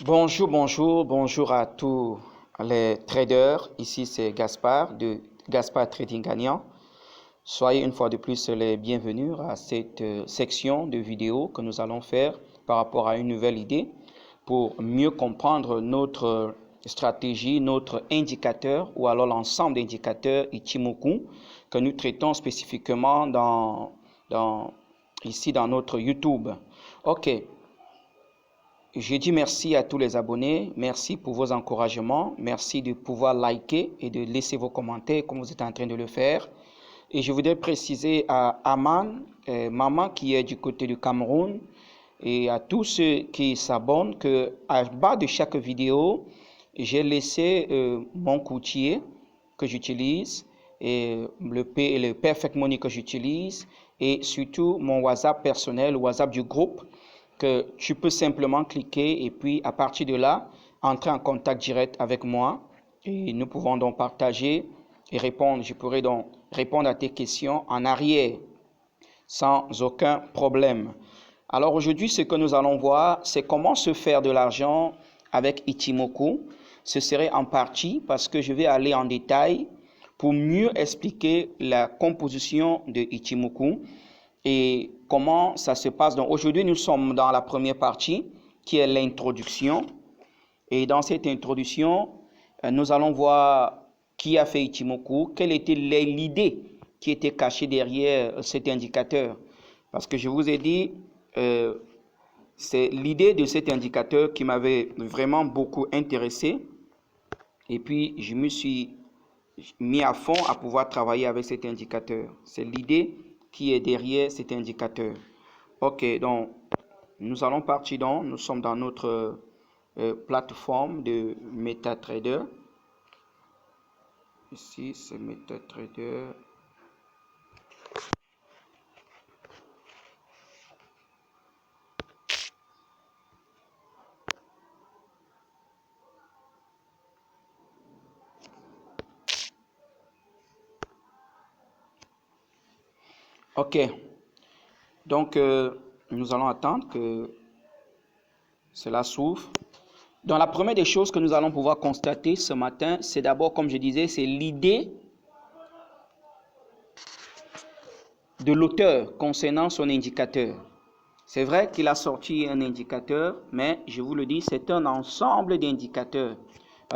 Bonjour à tous les traders. Ici, c'est Gaspard de Gaspard Trading Gagnant. Soyez une fois de plus les bienvenus à cette section de vidéos que nous allons faire par rapport à une nouvelle idée pour mieux comprendre notre stratégie, notre indicateur ou alors l'ensemble d'indicateurs Ichimoku que nous traitons spécifiquement ici dans notre YouTube. OK. Je dis merci à tous les abonnés, merci pour vos encouragements, merci de pouvoir liker et de laisser vos commentaires comme vous êtes en train de le faire. Et je voudrais préciser à Aman, maman qui est du côté du Cameroun, et à tous ceux qui s'abonnent qu'à bas de chaque vidéo, j'ai laissé mon courtier que j'utilise, et le Perfect Money que j'utilise, et surtout mon WhatsApp personnel, WhatsApp du groupe, que tu peux simplement cliquer et puis à partir de là, entrer en contact direct avec moi et nous pouvons donc partager et répondre. Je pourrai donc répondre à tes questions en arrière sans aucun problème. Alors aujourd'hui, ce que nous allons voir, c'est comment se faire de l'argent avec Ichimoku. Ce serait en partie parce que je vais aller en détail pour mieux expliquer la composition de Ichimoku et comment ça se passe. Donc aujourd'hui, nous sommes dans la première partie qui est l'introduction. Et dans cette introduction, nous allons voir qui a fait Ichimoku, quelle était l'idée qui était cachée derrière cet indicateur. Parce que je vous ai dit, c'est l'idée de cet indicateur qui m'avait vraiment beaucoup intéressé. Et puis, je me suis mis à fond à pouvoir travailler avec cet indicateur. C'est l'idée qui est derrière cet indicateur. Ok, donc nous allons partir nous sommes dans notre plateforme de MetaTrader. Ici, c'est MetaTrader. Ok, donc nous allons attendre que cela s'ouvre. Donc la première des choses que nous allons pouvoir constater ce matin, c'est d'abord, comme je disais, c'est l'idée de l'auteur concernant son indicateur. C'est vrai qu'il a sorti un indicateur, mais je vous le dis, c'est un ensemble d'indicateurs.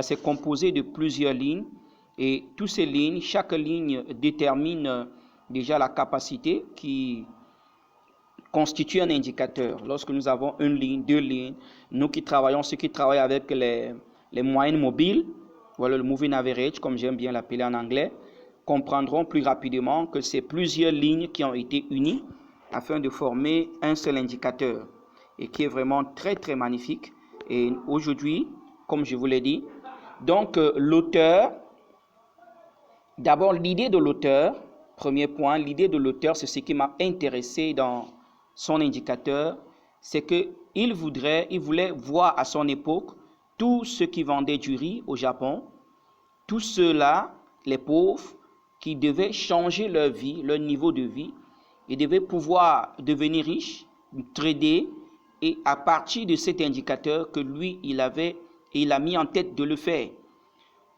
C'est composé de plusieurs lignes et toutes ces lignes, chaque ligne détermine déjà la capacité qui constitue un indicateur. Lorsque nous avons une ligne, deux lignes, nous qui travaillons, ceux qui travaillent avec les moyennes mobiles, voilà le moving average, comme j'aime bien l'appeler en anglais, comprendront plus rapidement que c'est plusieurs lignes qui ont été unies afin de former un seul indicateur et qui est vraiment très très magnifique. Et aujourd'hui, comme je vous l'ai dit, donc l'auteur, d'abord l'idée de l'auteur, premier point, l'idée de l'auteur, c'est ce qui m'a intéressé dans son indicateur, c'est qu'il voulait voir à son époque tous ceux qui vendaient du riz au Japon, tous ceux-là, les pauvres, qui devaient changer leur vie, leur niveau de vie, et devaient pouvoir devenir riches, trader, et à partir de cet indicateur que lui, il a mis en tête de le faire.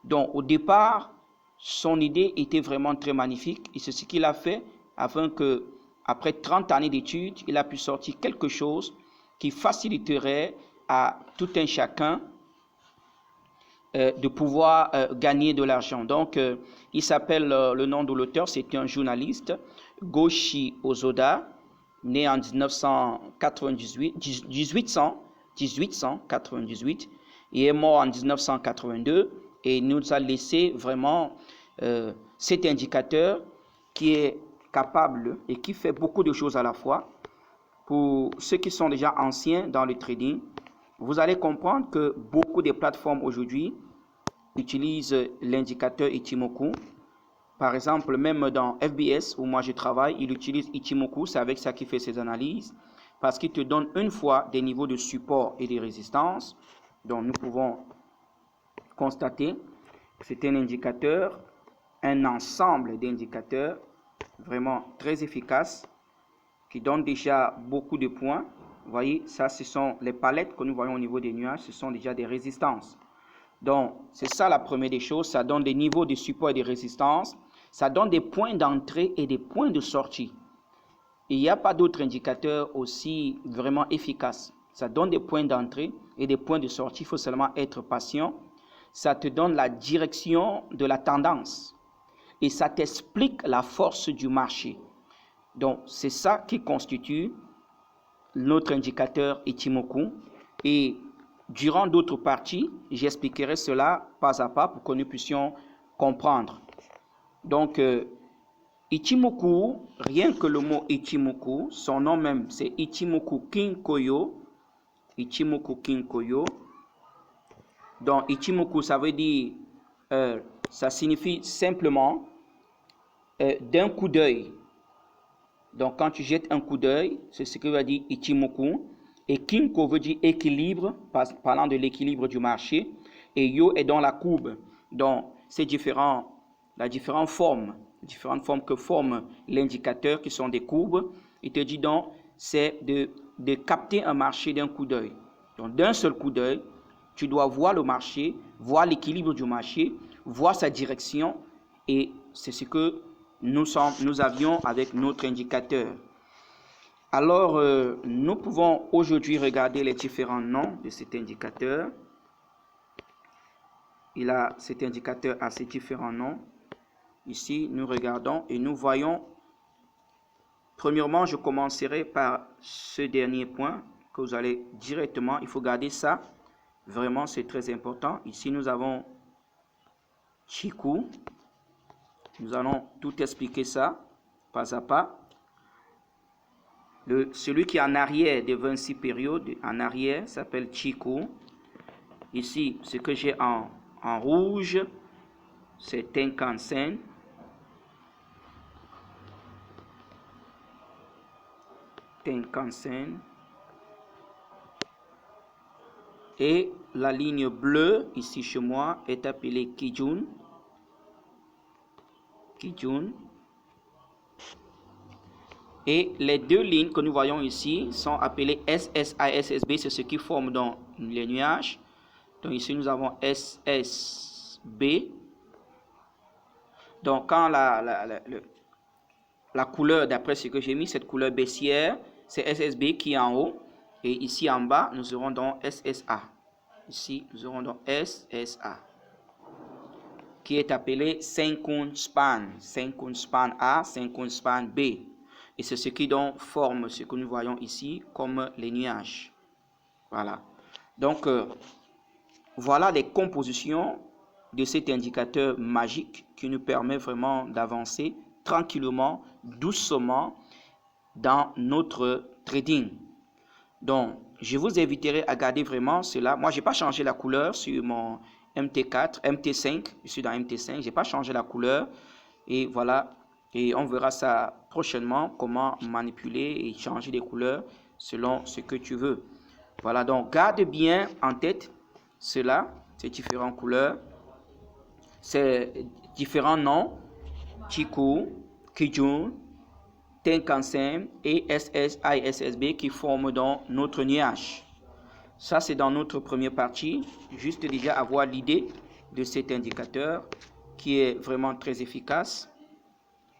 Donc, au départ, son idée était vraiment très magnifique, et c'est ce qu'il a fait afin que, après 30 années d'études, il a pu sortir quelque chose qui faciliterait à tout un chacun de pouvoir gagner de l'argent. Donc, il s'appelle, le nom de l'auteur, c'est un journaliste, Goshi Ozoda, né en 1898, et est mort en 1982, et nous a laissé vraiment cet indicateur qui est capable et qui fait beaucoup de choses à la fois. Pour ceux qui sont déjà anciens dans le trading, vous allez comprendre que beaucoup de plateformes aujourd'hui utilisent l'indicateur Ichimoku. Par exemple, même dans FBS, où moi je travaille, il utilise Ichimoku, c'est avec ça qu'il fait ses analyses, parce qu'il te donne une fois des niveaux de support et de résistance. Donc nous pouvons constater que c'est un indicateur, un ensemble d'indicateurs vraiment très efficace, qui donne déjà beaucoup de points. vous voyez, ça, ce sont les palettes que nous voyons au niveau des nuages, ce sont déjà des résistances. Donc, c'est ça la première des choses, ça donne des niveaux de support et de résistance, ça donne des points d'entrée et des points de sortie. Il n'y a pas d'autre indicateur aussi vraiment efficace. Ça donne des points d'entrée et des points de sortie, il faut seulement être patient. Ça te donne la direction de la tendance et ça t'explique la force du marché. Donc, c'est ça qui constitue notre indicateur Ichimoku. Et durant d'autres parties, j'expliquerai cela pas à pas pour que nous puissions comprendre. Donc, Ichimoku, rien que le mot Ichimoku, son nom même, c'est Ichimoku Kinkoyo. Ichimoku Kinkoyo. Donc, Ichimoku, ça veut dire, ça signifie simplement d'un coup d'œil. Donc, quand tu jettes un coup d'œil, c'est ce que veut dire Ichimoku. Et Kinko veut dire équilibre, parlant de l'équilibre du marché. Et Yo est dans la courbe. Donc, c'est la différentes formes que forme l'indicateur, qui sont des courbes. Il te dit donc, c'est de capter un marché d'un coup d'œil. Donc, d'un seul coup d'œil, tu dois voir le marché, voir l'équilibre du marché, voir sa direction. Et c'est ce que nous avions avec notre indicateur. Alors, nous pouvons aujourd'hui regarder les différents noms de cet indicateur. Cet indicateur a ses différents noms. Ici, nous regardons et nous voyons. Premièrement, je commencerai par ce dernier point que vous allez directement. Il faut garder ça. Vraiment, c'est très important. Ici, nous avons Chikou. Nous allons tout expliquer ça, pas à pas. Celui qui est en arrière de 26 périodes, en arrière, s'appelle Chikou. Ici, ce que j'ai en rouge, c'est Tenkan-sen. Tenkan-sen. Et la ligne bleue, ici chez moi, est appelée Kijun. Kijun. Et les deux lignes que nous voyons ici sont appelées SSA et SSB, c'est ce qui forme donc les nuages. Donc ici nous avons SSB. Donc quand la couleur, d'après ce que j'ai mis, cette couleur baissière, c'est SSB qui est en haut. Et ici en bas, nous aurons donc SSA. Ici, nous aurons donc SSA. Qui est appelé Senkun Span. Senkun Span A, Senkun Span B. Et c'est ce qui donc forme ce que nous voyons ici comme les nuages. Voilà. Donc, voilà les compositions de cet indicateur magique qui nous permet vraiment d'avancer tranquillement, doucement dans notre trading. Donc, je vous inviterai à garder vraiment cela. Moi, je n'ai pas changé la couleur sur mon MT4, MT5. Je suis dans MT5. Je n'ai pas changé la couleur. Et voilà. Et on verra ça prochainement, comment manipuler et changer les couleurs selon ce que tu veux. Voilà, donc garde bien en tête cela, ces différentes couleurs, ces différents noms, Chikou, Kijun, Tenkan-sen et SSA et SSB qui forment donc notre nuage. Ça, c'est dans notre première partie, juste déjà avoir l'idée de cet indicateur qui est vraiment très efficace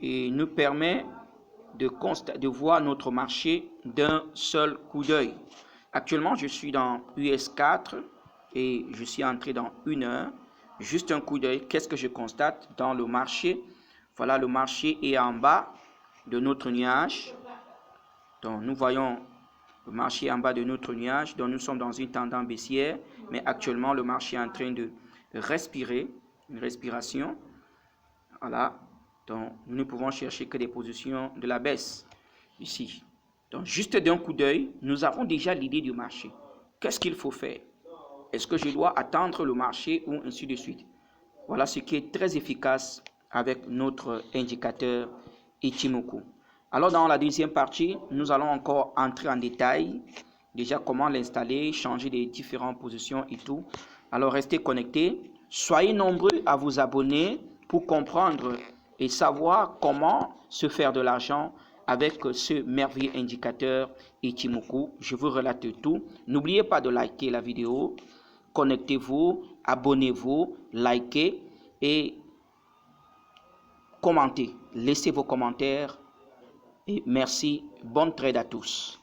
et nous permet de voir notre marché d'un seul coup d'œil. Actuellement, je suis dans US4 et je suis entré dans 1 heure. Juste un coup d'œil, qu'est-ce que je constate dans le marché? Voilà, le marché est en bas de notre nuage. Donc, nous voyons le marché en bas de notre nuage. Donc, nous sommes dans une tendance baissière. Mais actuellement, le marché est en train de respirer, une respiration. Voilà. Donc, nous ne pouvons chercher que des positions de la baisse ici. Donc, juste d'un coup d'œil, nous avons déjà l'idée du marché. Qu'est-ce qu'il faut faire? Est-ce que je dois attendre le marché ou ainsi de suite? Voilà ce qui est très efficace avec notre indicateur Ichimoku. Alors, dans la deuxième partie, nous allons encore entrer en détail. Déjà, comment l'installer, changer les différentes positions et tout. Alors, restez connectés. Soyez nombreux à vous abonner pour comprendre et savoir comment se faire de l'argent avec ce merveilleux indicateur Ichimoku. Je vous relate tout. N'oubliez pas de liker la vidéo. Connectez-vous, abonnez-vous, likez et commentez. Laissez vos commentaires. Et merci. Bonne trade à tous.